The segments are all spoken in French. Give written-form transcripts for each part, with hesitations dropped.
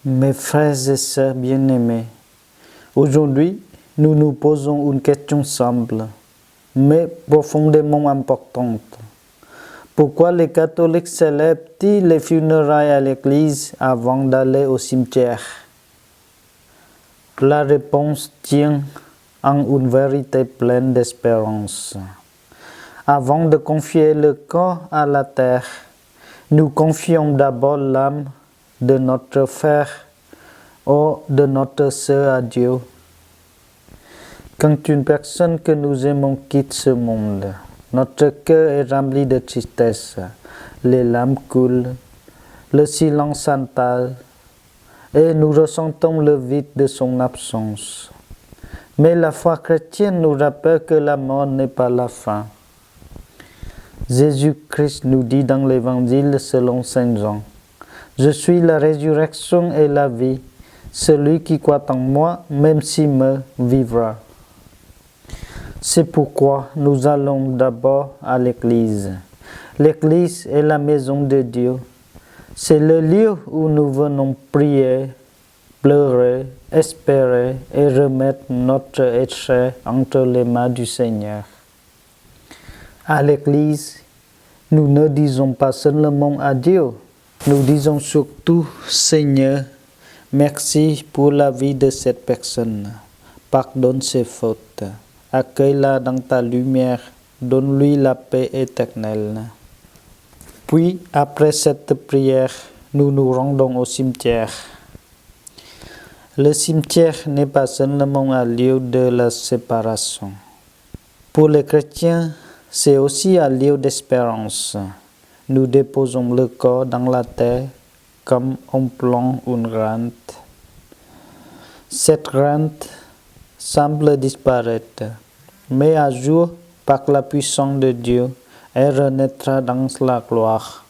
Mes frères et sœurs bien-aimés, aujourd'hui, nous nous posons une question simple, mais profondément importante. Pourquoi les catholiques célèbrent-ils les funérailles à l'église avant d'aller au cimetière? La réponse tient en une vérité pleine d'espérance. Avant de confier le corps à la terre, nous confions d'abord l'âme de notre frère ou de notre sœur à Dieu. Quand une personne que nous aimons quitte ce monde, notre cœur est rempli de tristesse, les larmes coulent, le silence s'entale et nous ressentons le vide de son absence. Mais la foi chrétienne nous rappelle que la mort n'est pas la fin. Jésus-Christ nous dit dans l'Évangile selon Saint Jean, « Je suis la résurrection et la vie. Celui qui croit en moi, même s'il meurt, vivra. » C'est pourquoi nous allons d'abord à l'Église. L'Église est la maison de Dieu. C'est le lieu où nous venons prier, pleurer, espérer et remettre notre être entre les mains du Seigneur. À l'Église, nous ne disons pas seulement adieu, nous disons surtout Seigneur, merci pour la vie de cette personne. Pardonne ses fautes. Accueille-la dans ta lumière. Donne-lui la paix éternelle. Puis, après cette prière, nous nous rendons au cimetière. Le cimetière n'est pas seulement un lieu de la séparation. Pour les chrétiens, c'est aussi un lieu d'espérance. Nous déposons le corps dans la terre comme on plante une graine. Cette graine semble disparaître, mais un jour, par la puissance de Dieu, elle renaîtra dans la gloire.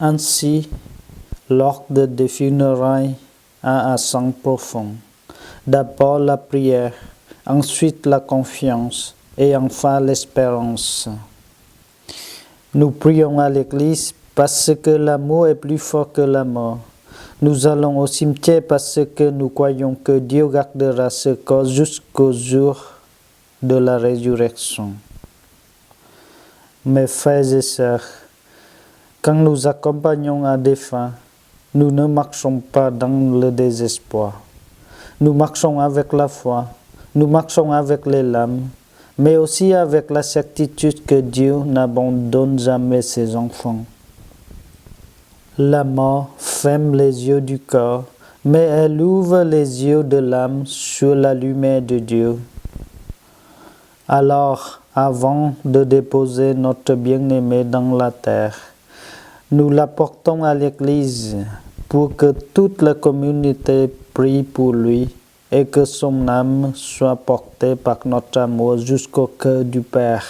Ainsi, l'ordre des funérailles a un sens profond. D'abord la prière, ensuite la confiance et enfin l'espérance. Nous prions à l'Église parce que l'amour est plus fort que la mort. Nous allons au cimetière parce que nous croyons que Dieu gardera ce corps jusqu'au jour de la résurrection. Mes frères et sœurs, quand nous accompagnons un défunt, nous ne marchons pas dans le désespoir. Nous marchons avec la foi, nous marchons avec les larmes, mais aussi avec la certitude que Dieu n'abandonne jamais ses enfants. La mort ferme les yeux du corps, mais elle ouvre les yeux de l'âme sur la lumière de Dieu. Alors, avant de déposer notre bien-aimé dans la terre, nous l'apportons à l'Église pour que toute la communauté prie pour lui et que son âme soit portée par notre amour jusqu'au cœur du Père.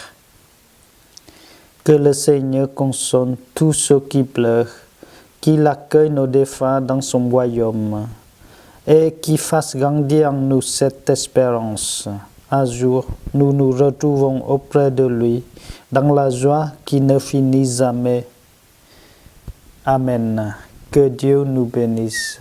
Que le Seigneur console tous ceux qui pleurent, qu'il accueille nos défunts dans son royaume et qu'il fasse grandir en nous cette espérance. Un jour, nous nous retrouvons auprès de lui dans la joie qui ne finit jamais. Amen. Que Dieu nous bénisse.